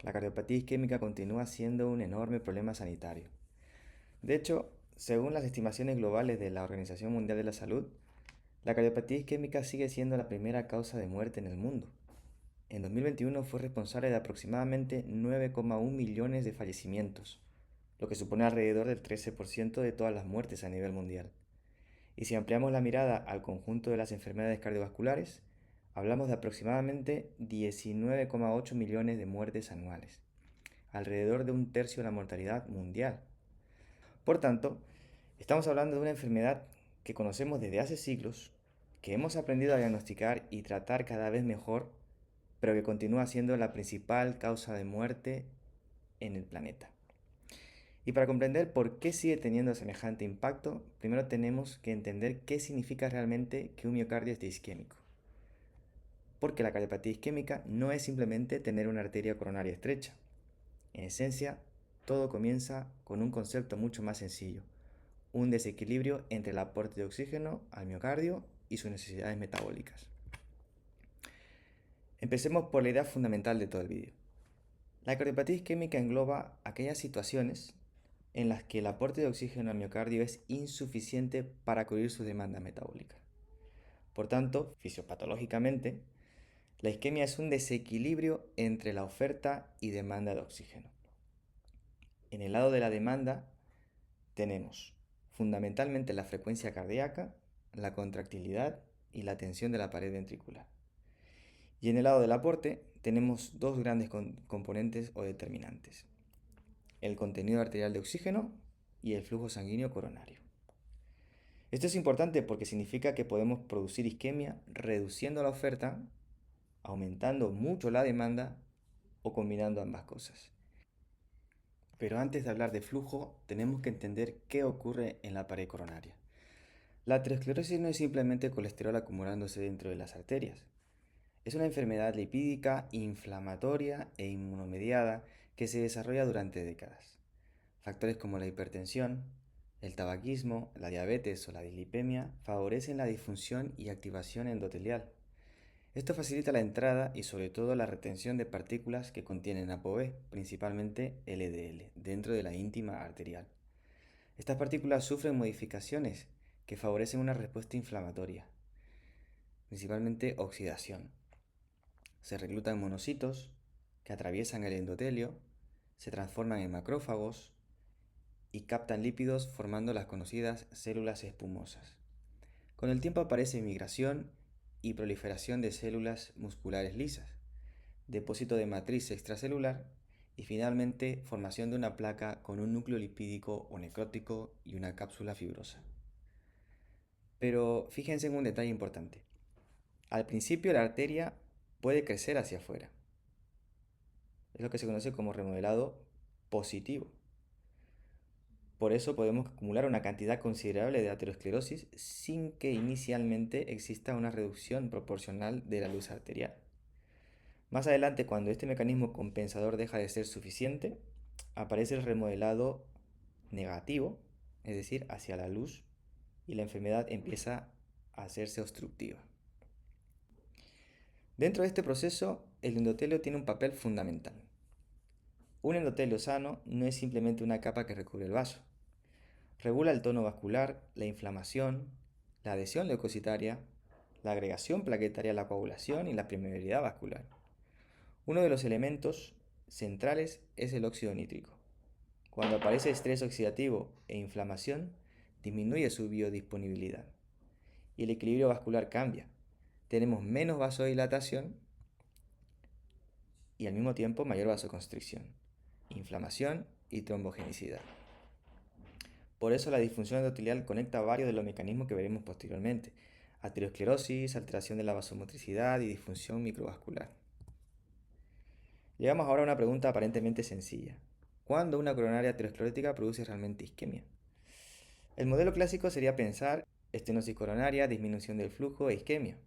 la cardiopatía isquémica continúa siendo un enorme problema sanitario. De hecho, según las estimaciones globales de la Organización Mundial de la Salud, la cardiopatía isquémica sigue siendo la primera causa de muerte en el mundo. En 2021 fue responsable de aproximadamente 9,1 millones de fallecimientos, lo que supone alrededor del 13% de todas las muertes a nivel mundial. Y si ampliamos la mirada al conjunto de las enfermedades cardiovasculares, hablamos de aproximadamente 19,8 millones de muertes anuales, alrededor de un tercio de la mortalidad mundial. Por tanto, estamos hablando de una enfermedad que conocemos desde hace siglos, que hemos aprendido a diagnosticar y tratar cada vez mejor, pero que continúa siendo la principal causa de muerte en el planeta. Y para comprender por qué sigue teniendo semejante impacto, primero tenemos que entender qué significa realmente que un miocardio esté isquémico. Porque la cardiopatía isquémica no es simplemente tener una arteria coronaria estrecha. En esencia, todo comienza con un concepto mucho más sencillo: un desequilibrio entre el aporte de oxígeno al miocardio y sus necesidades metabólicas. Empecemos por la idea fundamental de todo el vídeo. La cardiopatía isquémica engloba aquellas situaciones en las que el aporte de oxígeno al miocardio es insuficiente para cubrir sus demandas metabólicas. Por tanto, fisiopatológicamente, la isquemia es un desequilibrio entre la oferta y demanda de oxígeno. En el lado de la demanda tenemos fundamentalmente la frecuencia cardíaca, la contractilidad y la tensión de la pared ventricular. Y en el lado del aporte tenemos dos grandes componentes o determinantes: el contenido arterial de oxígeno y el flujo sanguíneo coronario. Esto es importante porque significa que podemos producir isquemia reduciendo la oferta, aumentando mucho la demanda o combinando ambas cosas. Pero antes de hablar de flujo, tenemos que entender qué ocurre en la pared coronaria. La aterosclerosis no es simplemente colesterol acumulándose dentro de las arterias. Es una enfermedad lipídica, inflamatoria e inmunomediada que se desarrolla durante décadas. Factores como la hipertensión, el tabaquismo, la diabetes o la dislipemia favorecen la disfunción y activación endotelial. Esto facilita la entrada y sobre todo la retención de partículas que contienen ApoB, principalmente LDL, dentro de la íntima arterial. Estas partículas sufren modificaciones que favorecen una respuesta inflamatoria, principalmente oxidación. Se reclutan monocitos que atraviesan el endotelio, se transforman en macrófagos y captan lípidos formando las conocidas células espumosas. Con el tiempo aparece migración y proliferación de células musculares lisas, depósito de matriz extracelular y finalmente formación de una placa con un núcleo lipídico o necrótico y una cápsula fibrosa. Pero fíjense en un detalle importante. Al principio la arteria puede crecer hacia afuera. Es lo que se conoce como remodelado positivo. Por eso podemos acumular una cantidad considerable de aterosclerosis sin que inicialmente exista una reducción proporcional de la luz arterial. Más adelante, cuando este mecanismo compensador deja de ser suficiente, aparece el remodelado negativo, es decir, hacia la luz, y la enfermedad empieza a hacerse obstructiva. Dentro de este proceso, el endotelio tiene un papel fundamental. Un endotelio sano no es simplemente una capa que recubre el vaso. Regula el tono vascular, la inflamación, la adhesión leucocitaria, la agregación plaquetaria a la coagulación y la permeabilidad vascular. Uno de los elementos centrales es el óxido nítrico. Cuando aparece estrés oxidativo e inflamación, disminuye su biodisponibilidad y el equilibrio vascular cambia. Tenemos menos vasodilatación y al mismo tiempo mayor vasoconstricción, inflamación y trombogenicidad. Por eso la disfunción endotelial conecta varios de los mecanismos que veremos posteriormente: aterosclerosis, alteración de la vasomotricidad y disfunción microvascular. Llegamos ahora a una pregunta aparentemente sencilla: ¿cuándo una coronaria aterosclerótica produce realmente isquemia? El modelo clásico sería pensar estenosis coronaria, disminución del flujo e isquemia,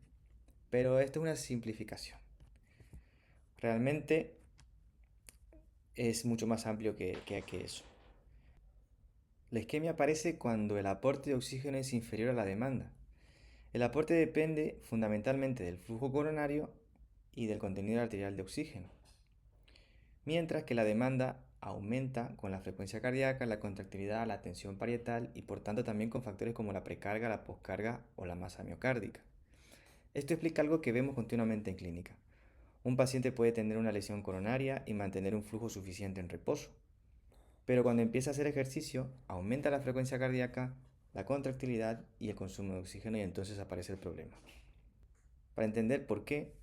pero esto es una simplificación. Realmente es mucho más amplio que eso. La isquemia aparece cuando el aporte de oxígeno es inferior a la demanda. El aporte depende fundamentalmente del flujo coronario y del contenido arterial de oxígeno. mientras que la demanda aumenta con la frecuencia cardíaca, la contractilidad, la tensión parietal y por tanto también con factores como la precarga, la poscarga o la masa miocárdica. Esto explica algo que vemos continuamente en clínica. Un paciente puede tener una lesión coronaria y mantener un flujo suficiente en reposo, pero cuando empieza a hacer ejercicio, aumenta la frecuencia cardíaca, la contractilidad y el consumo de oxígeno y entonces aparece el problema. Para entender por qué,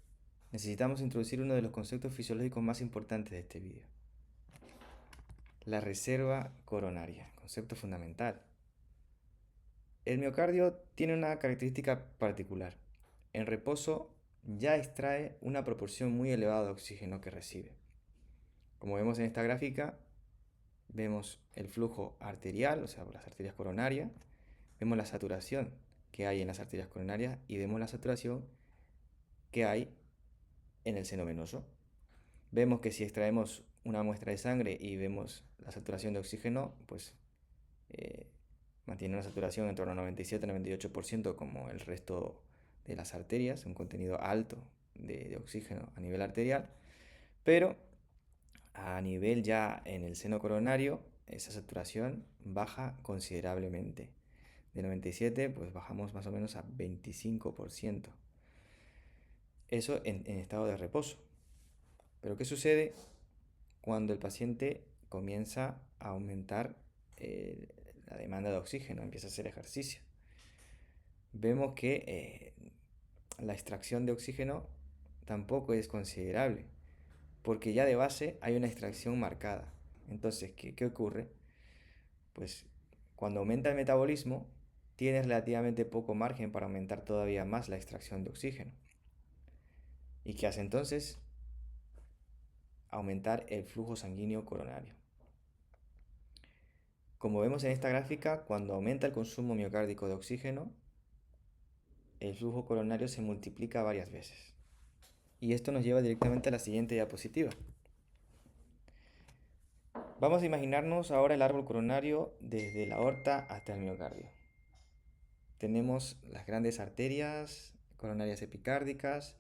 necesitamos introducir uno de los conceptos fisiológicos más importantes de este vídeo. La reserva coronaria, concepto fundamental. El miocardio tiene una característica particular. En reposo ya extrae una proporción muy elevada de oxígeno que recibe. Como vemos en esta gráfica, vemos el flujo arterial, o sea, por las arterias coronarias, vemos la saturación que hay en las arterias coronarias y vemos la saturación que hay en el seno venoso. Vemos que si extraemos una muestra de sangre y vemos la saturación de oxígeno, pues mantiene una saturación en torno a 97-98% como el resto de las arterias, un contenido alto de oxígeno a nivel arterial, pero a nivel ya en el seno coronario, esa saturación baja considerablemente. De 97, pues bajamos más o menos a 25%. Eso en estado de reposo. Pero ¿qué sucede cuando el paciente comienza a aumentar la demanda de oxígeno, empieza a hacer ejercicio? Vemos que la extracción de oxígeno tampoco es considerable, porque ya de base hay una extracción marcada. Entonces, ¿qué ocurre? Pues cuando aumenta el metabolismo, tienes relativamente poco margen para aumentar todavía más la extracción de oxígeno. ¿Y qué hace entonces? Aumentar el flujo sanguíneo coronario. Como vemos en esta gráfica, cuando aumenta el consumo miocárdico de oxígeno, el flujo coronario se multiplica varias veces. Y esto nos lleva directamente a la siguiente diapositiva. Vamos a imaginarnos ahora el árbol coronario desde la aorta hasta el miocardio. Tenemos las grandes arterias coronarias epicárdicas,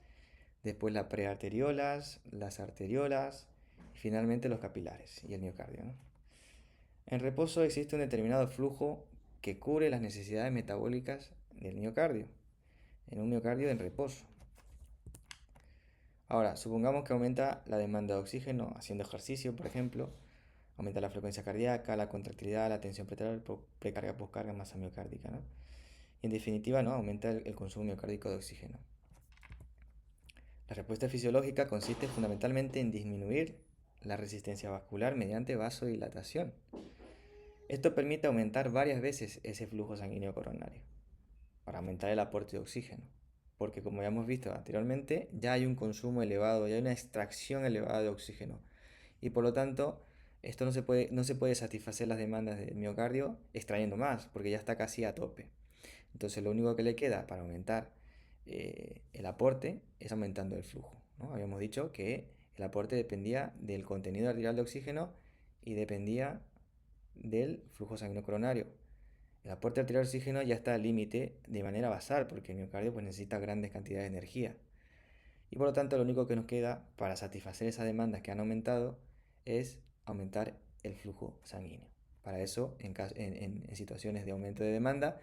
después las prearteriolas, las arteriolas y finalmente los capilares y el miocardio, ¿no? En reposo existe un determinado flujo que cubre las necesidades metabólicas del miocardio, en un miocardio en reposo. Ahora, supongamos que aumenta la demanda de oxígeno haciendo ejercicio, por ejemplo, aumenta la frecuencia cardíaca, la contractilidad, la tensión precarga, precarga, poscarga, masa miocárdica, ¿no? Y en definitiva, ¿no? Aumenta el consumo miocárdico de oxígeno. La respuesta fisiológica consiste fundamentalmente en disminuir la resistencia vascular mediante vasodilatación. Esto permite aumentar varias veces ese flujo sanguíneo coronario para aumentar el aporte de oxígeno, porque como ya hemos visto anteriormente, ya hay un consumo elevado, ya hay una extracción elevada de oxígeno y por lo tanto esto no se puede satisfacer las demandas del miocardio extrayendo más, porque ya está casi a tope. Entonces lo único que le queda para aumentar el aporte es aumentando el flujo, ¿no? Habíamos dicho que el aporte dependía del contenido arterial de oxígeno y dependía del flujo sanguíneo coronario. El aporte arterial de oxígeno ya está al límite de manera basal, porque el miocardio pues, necesita grandes cantidades de energía. Y por lo tanto, lo único que nos queda para satisfacer esas demandas que han aumentado es aumentar el flujo sanguíneo. Para eso, en situaciones de aumento de demanda,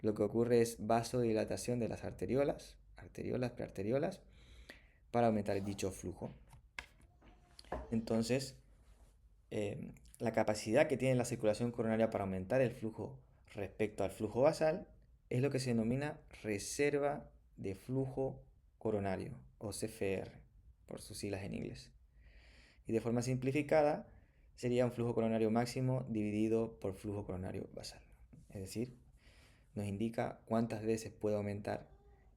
lo que ocurre es vasodilatación de las arteriolas, prearteriolas, para aumentar dicho flujo. Entonces, la capacidad que tiene la circulación coronaria para aumentar el flujo respecto al flujo basal es lo que se denomina reserva de flujo coronario, o CFR, por sus siglas en inglés. Y de forma simplificada, sería un flujo coronario máximo dividido por flujo coronario basal. Es decir, nos indica cuántas veces puede aumentar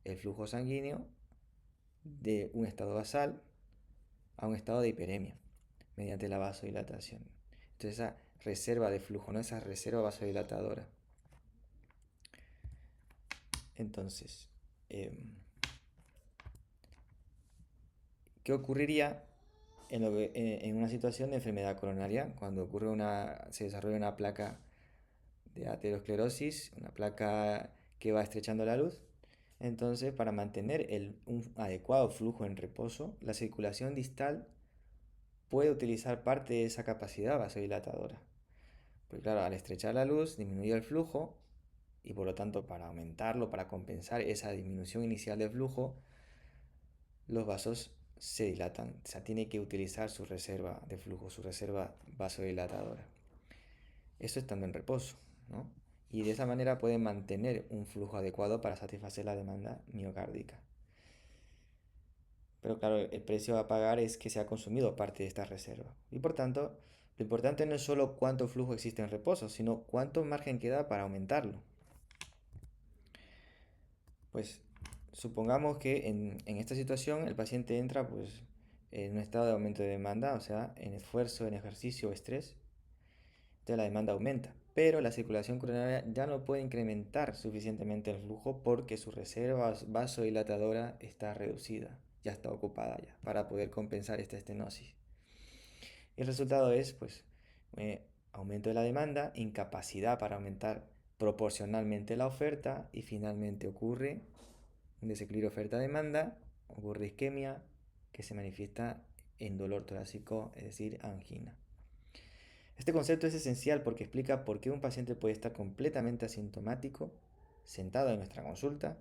el flujo sanguíneo de un estado basal a un estado de hiperemia mediante la vasodilatación. Entonces esa reserva de flujo, ¿no? Esa reserva vasodilatadora. Entonces, ¿qué ocurriría en una situación de enfermedad coronaria cuando se desarrolla una placa de aterosclerosis, una placa que va estrechando la luz? Entonces, para mantener un adecuado flujo en reposo, la circulación distal puede utilizar parte de esa capacidad vasodilatadora. Porque claro, al estrechar la luz disminuye el flujo y por lo tanto para aumentarlo, para compensar esa disminución inicial del flujo, los vasos se dilatan. O sea, tiene que utilizar su reserva de flujo, su reserva vasodilatadora. Eso estando en reposo, ¿no? Y de esa manera puede mantener un flujo adecuado para satisfacer la demanda miocárdica. Pero claro, el precio a pagar es que se ha consumido parte de esta reserva. Y por tanto, lo importante no es solo cuánto flujo existe en reposo, sino cuánto margen queda para aumentarlo. Pues supongamos que en esta situación el paciente entra pues, en un estado de aumento de demanda, o sea, en esfuerzo, en ejercicio o estrés. Entonces la demanda aumenta, pero la circulación coronaria ya no puede incrementar suficientemente el flujo porque su reserva vasodilatadora está reducida, ya está ocupada ya, para poder compensar esta estenosis. Y el resultado es, pues, aumento de la demanda, incapacidad para aumentar proporcionalmente la oferta y finalmente ocurre un desequilibrio oferta-demanda, ocurre isquemia que se manifiesta en dolor torácico, es decir, angina. Este concepto es esencial porque explica por qué un paciente puede estar completamente asintomático, sentado en nuestra consulta,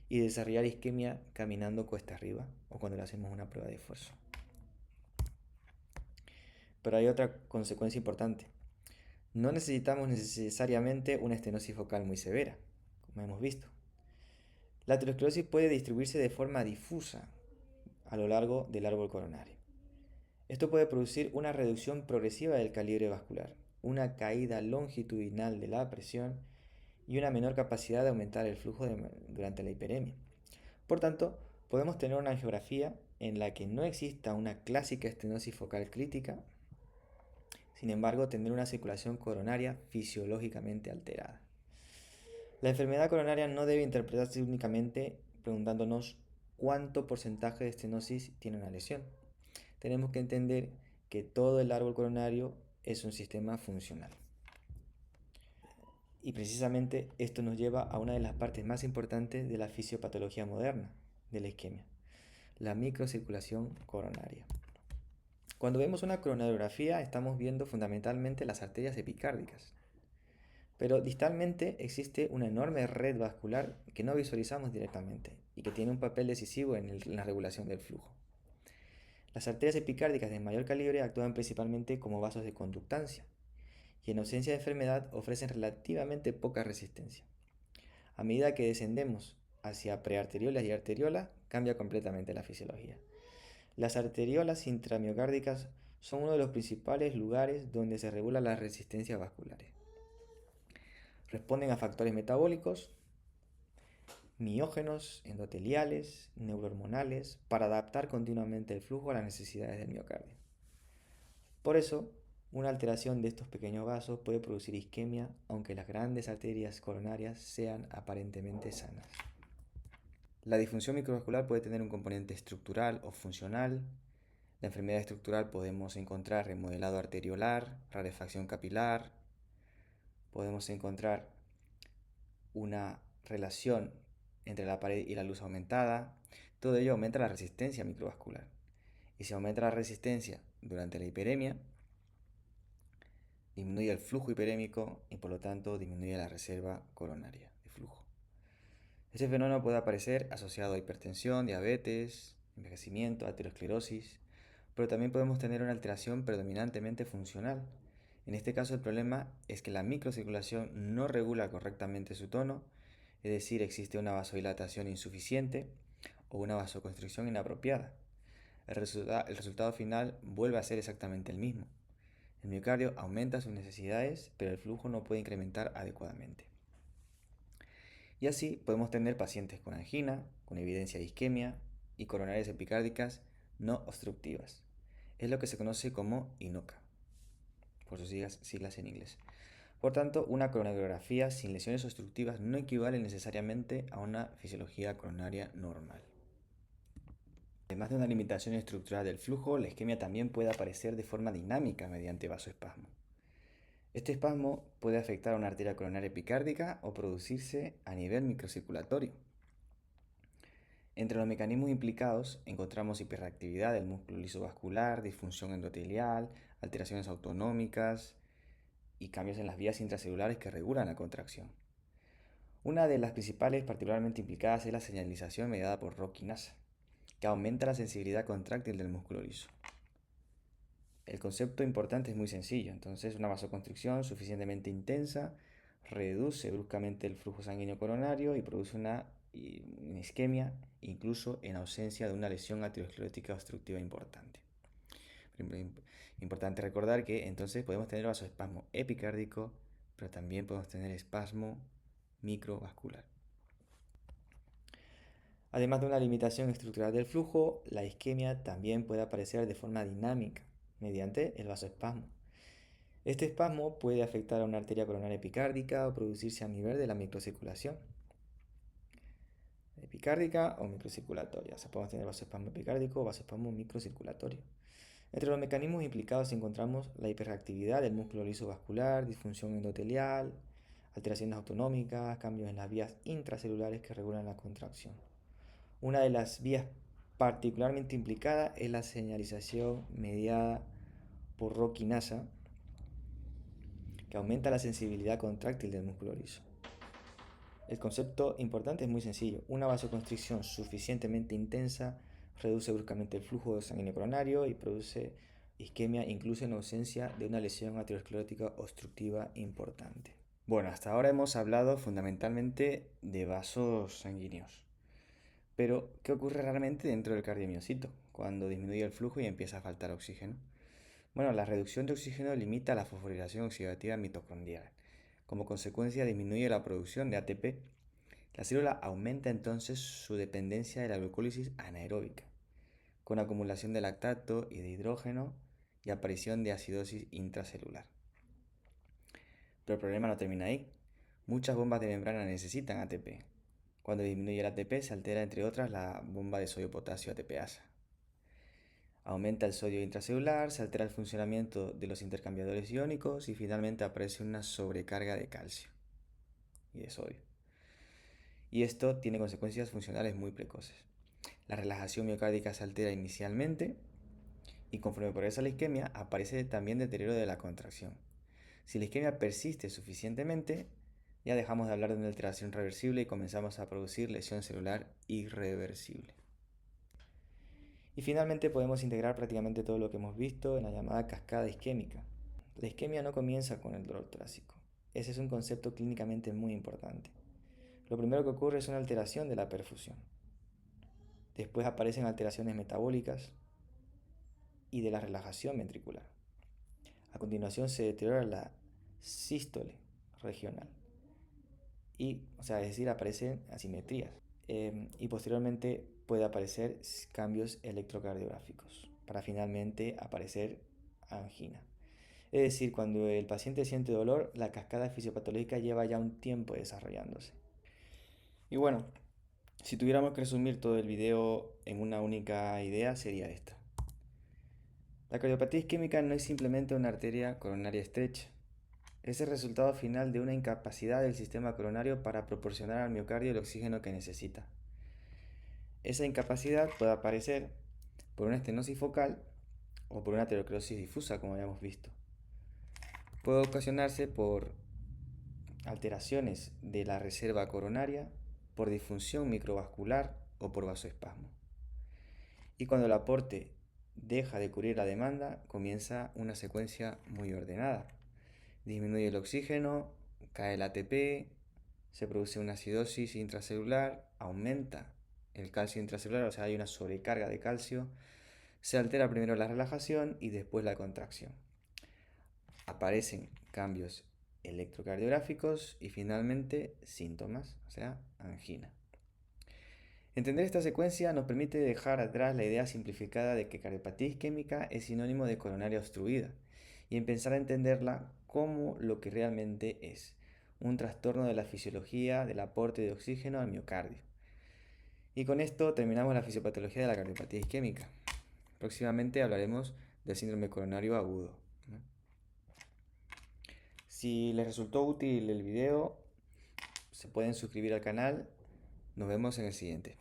y desarrollar isquemia caminando cuesta arriba o cuando le hacemos una prueba de esfuerzo. Pero hay otra consecuencia importante. No necesitamos necesariamente una estenosis focal muy severa, como hemos visto. La aterosclerosis puede distribuirse de forma difusa a lo largo del árbol coronario. Esto puede producir una reducción progresiva del calibre vascular, una caída longitudinal de la presión y una menor capacidad de aumentar el flujo durante la hiperemia. Por tanto, podemos tener una angiografía en la que no exista una clásica estenosis focal crítica, sin embargo, tener una circulación coronaria fisiológicamente alterada. La enfermedad coronaria no debe interpretarse únicamente preguntándonos cuánto porcentaje de estenosis tiene una lesión. Tenemos que entender que todo el árbol coronario es un sistema funcional. Y precisamente esto nos lleva a una de las partes más importantes de la fisiopatología moderna de la isquemia, la microcirculación coronaria. Cuando vemos una coronariografía estamos viendo fundamentalmente las arterias epicárdicas, pero distalmente existe una enorme red vascular que no visualizamos directamente y que tiene un papel decisivo en la regulación del flujo. Las arterias epicárdicas de mayor calibre actúan principalmente como vasos de conductancia y en ausencia de enfermedad ofrecen relativamente poca resistencia. A medida que descendemos hacia prearteriolas y arteriolas, cambia completamente la fisiología. Las arteriolas intramiocárdicas son uno de los principales lugares donde se regulan las resistencias vasculares. Responden a factores metabólicos, miógenos, endoteliales, neurohormonales, para adaptar continuamente el flujo a las necesidades del miocardio. Por eso, una alteración de estos pequeños vasos puede producir isquemia, aunque las grandes arterias coronarias sean aparentemente sanas. La disfunción microvascular puede tener un componente estructural o funcional. La enfermedad estructural podemos encontrar remodelado arteriolar, rarefacción capilar. Podemos encontrar una relación entre la pared y la luz aumentada. Todo ello aumenta la resistencia microvascular. Y si aumenta la resistencia durante la hiperemia, disminuye el flujo hiperémico y por lo tanto disminuye la reserva coronaria de flujo. Este fenómeno puede aparecer asociado a hipertensión, diabetes, envejecimiento, aterosclerosis, pero también podemos tener una alteración predominantemente funcional. En este caso el problema es que la microcirculación no regula correctamente su tono, es decir, existe una vasodilatación insuficiente o una vasoconstricción inapropiada. El resultado final vuelve a ser exactamente el mismo. El miocardio aumenta sus necesidades, pero el flujo no puede incrementar adecuadamente. Y así podemos tener pacientes con angina, con evidencia de isquemia y coronarias epicárdicas no obstructivas. Es lo que se conoce como INOCA, por sus siglas en inglés. Por tanto, una coronariografía sin lesiones obstructivas no equivale necesariamente a una fisiología coronaria normal. Además de una limitación estructural del flujo, la isquemia también puede aparecer de forma dinámica mediante vasoespasmo. Este espasmo puede afectar a una arteria coronaria epicárdica o producirse a nivel microcirculatorio. Entre los mecanismos implicados encontramos hiperactividad del músculo liso vascular, disfunción endotelial, alteraciones autonómicas y cambios en las vías intracelulares que regulan la contracción. Una de las principales particularmente implicadas es la señalización mediada por ROC kinasa, que aumenta la sensibilidad contráctil del músculo liso. El concepto importante es muy sencillo, entonces una vasoconstricción suficientemente intensa reduce bruscamente el flujo sanguíneo coronario y produce una isquemia, incluso en ausencia de una lesión aterosclerótica obstructiva importante. Importante recordar que entonces podemos tener vasoespasmo epicárdico, pero también podemos tener espasmo microvascular. Además de una limitación estructural del flujo, la isquemia también puede aparecer de forma dinámica mediante el vasoespasmo. Este espasmo puede afectar a una arteria coronaria epicárdica o producirse a nivel de la microcirculación. Epicárdica o microcirculatoria. O sea, podemos tener vasoespasmo epicárdico o vasoespasmo microcirculatorio. Entre los mecanismos implicados encontramos la hiperactividad del músculo liso vascular, disfunción endotelial, alteraciones autonómicas, cambios en las vías intracelulares que regulan la contracción. Una de las vías particularmente implicadas es la señalización mediada por ROC kinasa, que aumenta la sensibilidad contráctil del músculo liso. El concepto importante es muy sencillo. Una vasoconstricción suficientemente intensa reduce bruscamente el flujo sanguíneo coronario y produce isquemia incluso en ausencia de una lesión aterosclerótica obstructiva importante. Bueno, hasta ahora hemos hablado fundamentalmente de vasos sanguíneos. Pero, ¿qué ocurre realmente dentro del cardiomiocito cuando disminuye el flujo y empieza a faltar oxígeno? Bueno, la reducción de oxígeno limita la fosforilación oxidativa mitocondrial. Como consecuencia disminuye la producción de ATP. La célula aumenta entonces su dependencia de la glucólisis anaeróbica, con acumulación de lactato y de hidrógeno y aparición de acidosis intracelular. Pero el problema no termina ahí. Muchas bombas de membrana necesitan ATP. Cuando disminuye el ATP se altera entre otras la bomba de sodio-potasio ATPasa. Aumenta el sodio intracelular, se altera el funcionamiento de los intercambiadores iónicos y finalmente aparece una sobrecarga de calcio y de sodio. Y esto tiene consecuencias funcionales muy precoces. La relajación miocárdica se altera inicialmente y conforme progresa la isquemia aparece también deterioro de la contracción. Si la isquemia persiste suficientemente, ya dejamos de hablar de una alteración reversible y comenzamos a producir lesión celular irreversible. Y finalmente podemos integrar prácticamente todo lo que hemos visto en la llamada cascada isquémica. La isquemia no comienza con el dolor torácico. Ese es un concepto clínicamente muy importante. Lo primero que ocurre es una alteración de la perfusión. Después aparecen alteraciones metabólicas y de la relajación ventricular. A continuación se deteriora la sístole regional. Es decir, aparecen asimetrías. Y posteriormente puede aparecer cambios electrocardiográficos para finalmente aparecer angina. Es decir, cuando el paciente siente dolor, la cascada fisiopatológica lleva ya un tiempo desarrollándose. Y bueno, si tuviéramos que resumir todo el video en una única idea, sería esta. La cardiopatía isquémica no es simplemente una arteria coronaria estrecha. Es el resultado final de una incapacidad del sistema coronario para proporcionar al miocardio el oxígeno que necesita. Esa incapacidad puede aparecer por una estenosis focal o por una aterosclerosis difusa, como habíamos visto. Puede ocasionarse por alteraciones de la reserva coronaria, por disfunción microvascular o por vasoespasmo. Y cuando el aporte deja de cubrir la demanda, comienza una secuencia muy ordenada. Disminuye el oxígeno, cae el ATP, se produce una acidosis intracelular, aumenta el calcio intracelular, o sea, hay una sobrecarga de calcio, se altera primero la relajación y después la contracción. Aparecen cambios electrocardiográficos y finalmente síntomas, o sea, angina. Entender esta secuencia nos permite dejar atrás la idea simplificada de que cardiopatía isquémica es sinónimo de coronaria obstruida y empezar a entenderla como lo que realmente es, un trastorno de la fisiología del aporte de oxígeno al miocardio. Y con esto terminamos la fisiopatología de la cardiopatía isquémica. Próximamente hablaremos del síndrome coronario agudo, ¿no? Si les resultó útil el video, se pueden suscribir al canal. Nos vemos en el siguiente.